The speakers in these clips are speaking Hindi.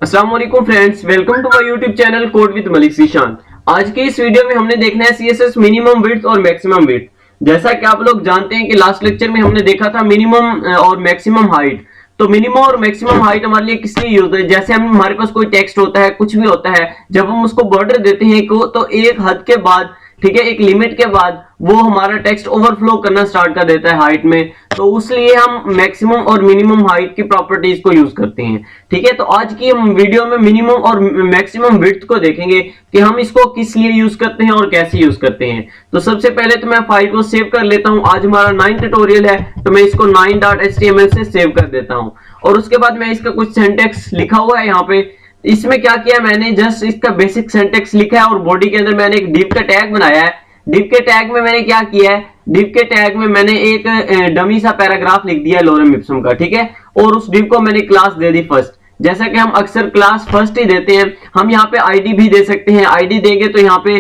अस्सलाम वालेकुम friends, welcome to my YouTube channel code with Malik Zeeshan. आज के इस वीडियो में हमने देखना है सीएसएस मिनिमम विड्थ और मैक्सिमम विड्थ। जैसा कि आप लोग जानते हैं कि लास्ट लेक्चर में हमने देखा था मिनिमम और मैक्सिमम हाइट। तो मिनिमम और मैक्सिमम हाइट हमारे लिए किस लिए यूज है? जैसे हमारे पास कोई टेक्स्ट होता है, कुछ भी होता है, जब हम उसको बॉर्डर देते हैं को तो एक हद के बाद, ठीक है, एक लिमिट के बाद वो हमारा टेक्स्ट ओवरफ्लो करना स्टार्ट कर देता है हाइट में। तो उसलिए हम मैक्सिमम और मिनिमम हाइट की प्रॉपर्टीज को यूज करते हैं। ठीक है, तो आज की हम वीडियो में मिनिमम और मैक्सिमम विड्थ को देखेंगे कि हम इसको किस लिए यूज करते हैं और कैसे यूज करते हैं। तो सबसे पहले तो मैं फाइल को सेव कर लेता हूं। आज हमारा 9 ट्यूटोरियल है, तो मैं इसको 9.html से सेव कर देता हूं। और उसके बाद मैं इसका कुछ सिंटैक्स लिखा हुआ है यहाँ पे। इसमें क्या किया मैंने, जस्ट इसका बेसिक सिंटैक्स लिखा है और बॉडी के अंदर मैंने एक div का टैग बनाया है। div के टैग में मैंने क्या किया है, div के टैग में मैंने एक डमी सा पैराग्राफ लिख दिया लोरेम इप्सम का, ठीक है। और उस div को मैंने क्लास दे दी फर्स्ट, जैसा कि हम अक्सर क्लास फर्स्ट ही देते हैं। हम यहाँ पे आईडी भी दे सकते हैं। आईडी देंगे तो यहाँ पे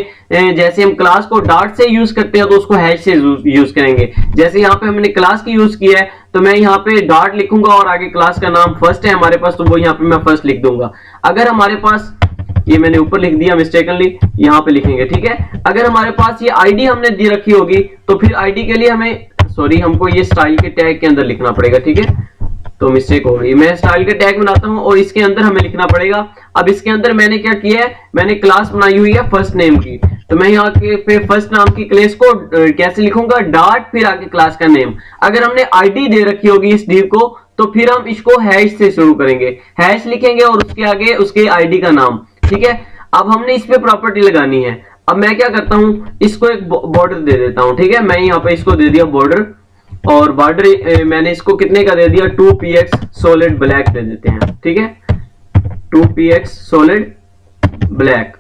जैसे हम क्लास को डॉट से यूज करते हैं तो उसको हैश से यूज करेंगे। जैसे यहाँ पे हमने क्लास की यूज किया है तो मैं यहाँ पे डॉट लिखूंगा और आगे क्लास का नाम फर्स्ट है हमारे पास, तो वो यहाँ पे मैं फर्स्ट लिख दूंगा। अगर हमारे पास, ये मैंने ऊपर लिख दिया मिस्टेकनली, यहाँ पे लिखेंगे, ठीक है। अगर हमारे पास ये आईडी हमने दी रखी होगी तो फिर आईडी के लिए हमें, सॉरी, हमको ये स्टाइल के टैग के अंदर लिखना पड़ेगा, ठीक है। तो मिस्टेक हो गई, मैं स्टाइल के टैग बनाता हूं और इसके अंदर हमें लिखना पड़ेगा। अब इसके अंदर मैंने क्या किया है, मैंने क्लास बनाई हुई है फर्स्ट नेम की। तो मैं यहाँ के पे फर्स्ट नाम की क्लास को कैसे लिखूंगा, डॉट फिर आगे क्लास का नेम। अगर हमने आईडी दे रखी होगी इस div को तो फिर हम इसको हैश से शुरू करेंगे, हैश लिखेंगे और उसके आगे उसके आईडी का नाम, ठीक है। अब हमने इस पे प्रॉपर्टी लगानी है। अब मैं क्या करता हूं, इसको एक बॉर्डर दे देता हूं, ठीक है। मैं यहाँ पे इसको दे दिया बॉर्डर, और बॉर्डर मैंने इसको कितने का दे दिया, 2px सॉलिड ब्लैक दे देते हैं, ठीक है। 2px सॉलिड ब्लैक,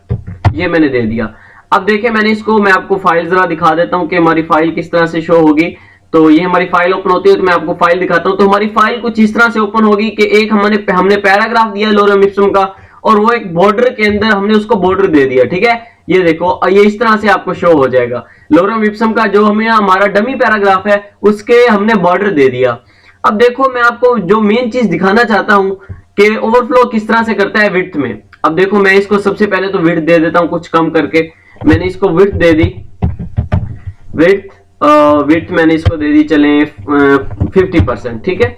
ये मैंने दे दिया। अब देखिए मैंने इसको, मैं आपको फाइल जरा दिखा देता हूं कि हमारी फाइल किस तरह से शो होगी। तो ये हमारी फाइल ओपन होती है, तो मैं आपको फाइल दिखाता हूं। तो हमारी फाइल कुछ इस तरह से ओपन होगी कि एक हमने पैराग्राफ दिया लोरेम इप्सम का, और वो एक बॉर्डर के अंदर हमने उसको बॉर्डर दे दिया, ठीक है। ये देखो, ये इस तरह से आपको शो हो जाएगा। लोरेम इप्सम का जो हमें हमारा डमी पैराग्राफ है उसके हमने बॉर्डर दे दिया। अब देखो मैं आपको जो मेन चीज दिखाना चाहता हूं कि ओवरफ्लो किस तरह से करता है विड्थ में। अब देखो मैं इसको सबसे पहले तो विड्थ दे देता हूं कुछ कम करके। मैंने इसको विड्थ दे दी, विड्थ मैंने इसको दे दी, चले 50%, ठीक है।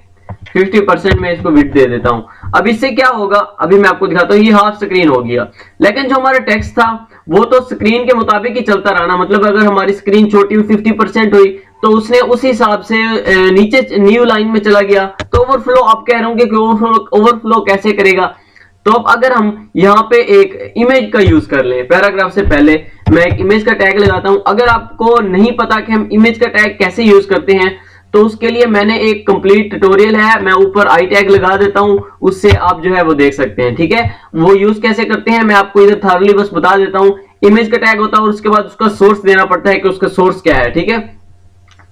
50% में इसको विड्थ दे देता हूं। अब इससे क्या होगा, अभी मैं आपको दिखाता हूं। ये हाफ स्क्रीन हो गया, लेकिन जो हमारा टेक्स्ट था वो तो स्क्रीन के मुताबिक ही चलता रहा ना। मतलब अगर हमारी स्क्रीन छोटी हुई 50% हुई तो उसने उस हिसाब से नीचे न्यू लाइन में चला गया। तो ओवरफ्लो, आप कह रहे होंगे कि ओवरफ्लो कैसे करेगा। तो अब अगर हम यहाँ पे एक इमेज का यूज कर लें, पैराग्राफ से पहले मैं एक इमेज का टैग लगाता हूं। अगर आपको नहीं पता कि हम इमेज का टैग कैसे यूज करते हैं तो उसके लिए मैंने एक कंप्लीट ट्यूटोरियल है, मैं ऊपर आई टैग लगा देता हूं, उससे आप जो है वो देख सकते हैं, ठीक है। वो यूज कैसे करते हैं मैं आपको इधर थॉरली बस बता देता हूं। इमेज का टैग होता है और उसके बाद उसका सोर्स देना पड़ता है कि उसका सोर्स क्या है, ठीक है।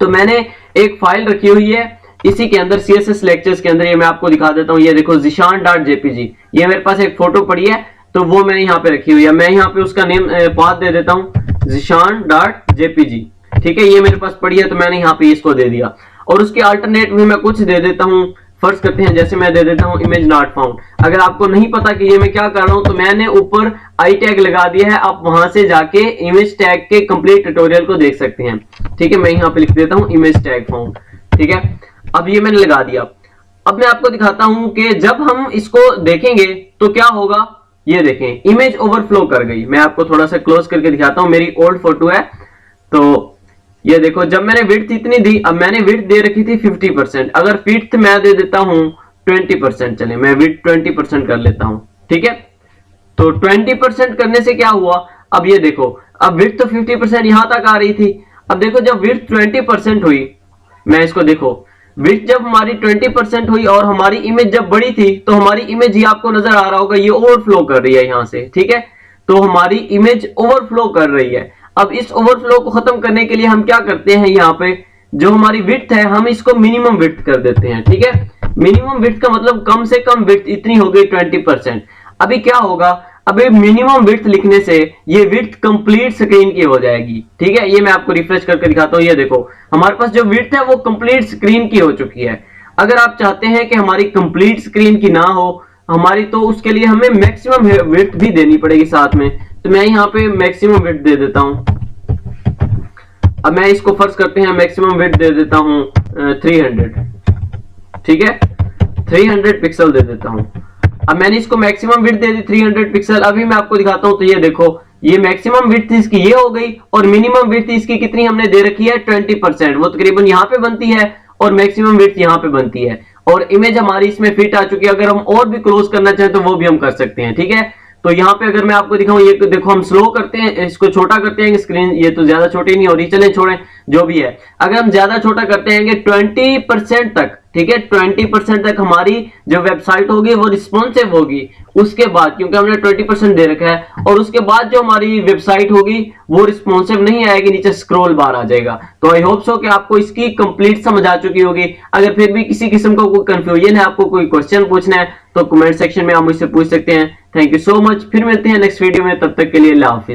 तो मैंने एक फाइल रखी हुई है इसी के अंदर, CSS लेक्चर्स के अंदर, ये मैं आपको दिखा देता हूं। ये देखो ज़ीशान.jpg, ये मेरे पास एक फोटो पड़ी है तो वो मैंने यहाँ पे रखी हुई है। मैं यहाँ पे उसका नेम पाथ दे देता हूँ ज़ीशान.jpg, ठीक है। ये मेरे पास पड़ी है तो मैंने यहाँ पे इसको दे दिया। और उसके अल्टरनेट में मैं कुछ दे देता हूँ, फर्ज करते हैं जैसे मैं दे देता हूँ इमेज नॉट फाउंड। अगर आपको नहीं पता कि ये मैं क्या कर रहा हूँ तो मैंने ऊपर आई टैग लगा दिया है, आप वहां से जाके इमेज टैग के कंप्लीट ट्यूटोरियल को देख सकते हैं, ठीक है। मैं यहाँ पे लिख देता हूँ इमेज टैग फाउंड, ठीक है। अब ये मैंने लगा दिया। अब मैं आपको दिखाता हूं कि जब हम इसको देखेंगे तो क्या होगा। ये देखें, इमेज ओवरफ्लो कर गई। मैं आपको थोड़ा सा क्लोज करके दिखाता हूं, मेरी ओल्ड फोटो है। तो ये देखो, जब मैंने विड्थ इतनी दी, अब मैंने विड्थ दे रखी थी 50%, अगर विड्थ मैं दे देता हूं 20%, चले मैं विड्थ 20% कर लेता हूं, ठीक है। तो 20% करने से क्या हुआ, अब ये देखो, अब विड्थ तो 50% यहां तक आ रही थी। अब देखो जब विड्थ 20% हुई, मैं इसको देखो, विड्थ जब हमारी 20% हुई और हमारी इमेज जब बड़ी थी तो हमारी इमेज ही आपको नजर आ रहा होगा, ये ओवरफ्लो कर रही है यहां से, ठीक है। तो हमारी इमेज ओवरफ्लो कर रही है। अब इस ओवरफ्लो को खत्म करने के लिए हम क्या करते हैं, यहाँ पे जो हमारी विड्थ है हम इसको मिनिमम विड्थ कर देते हैं, ठीक है। मिनिमम विड्थ का मतलब कम से कम विड्थ इतनी हो गई 20%। अभी क्या होगा, अभी मिनिमम विड्थ लिखने से ये विड्थ कंप्लीट स्क्रीन की हो जाएगी, ठीक है। ये मैं आपको रिफ्रेश करके दिखाता हूं। ये देखो हमारे पास जो विड्थ है वो कंप्लीट स्क्रीन की हो चुकी है। अगर आप चाहते हैं कि हमारी कंप्लीट स्क्रीन की ना हो हमारी, तो उसके लिए हमें मैक्सिमम विड्थ भी देनी पड़ेगी साथ में। तो मैं यहाँ पे मैक्सिमम विड्थ दे देता हूँ। अब मैं इसको फर्ज करते हैं मैक्सिमम विड्थ दे देता हूँ 300, ठीक है, 300 पिक्सल दे देता हूँ। अब मैंने इसको मैक्सिमम विड्थ दे दी 300 पिक्सल। अभी मैं आपको दिखाता हूँ, तो ये देखो, ये मैक्सिमम विड्थ इसकी ये हो गई और मिनिमम विड्थ इसकी कितनी हमने दे रखी है 20%, वो तकरीबन यहाँ पे बनती है और मैक्सिमम विड्थ यहाँ पे बनती है, और इमेज हमारी इसमें फिट आ चुकी है। अगर हम और भी क्लोज करना चाहें तो वो भी हम कर सकते हैं, ठीक है। तो यहाँ पे अगर मैं आपको दिखाऊं, ये देखो हम स्लो करते हैं, इसको छोटा करते हैं स्क्रीन, ये तो ज्यादा छोटी नहीं हो रही, चलें छोड़ें जो भी है। अगर हम ज्यादा छोटा करते हैं 20% तक, ठीक है, 20% तक हमारी जो वेबसाइट होगी वो रिस्पॉन्सिव होगी। उसके बाद, क्योंकि हमने 20% दे रखा है, और उसके बाद जो हमारी वेबसाइट होगी वो रिस्पॉन्सिव नहीं आएगी, नीचे स्क्रॉल बार आ जाएगा। तो आई होप सो कि आपको इसकी कंप्लीट समझ आ चुकी होगी। अगर फिर भी किसी किस्म का कोई कंफ्यूजन है, आपको कोई क्वेश्चन पूछना है, तो कमेंट सेक्शन में आप मुझसे पूछ सकते हैं। Thank you so much. फिर मिलते हैं नेक्स्ट वीडियो में, तब तक के लिए अल्लाह हाफिज।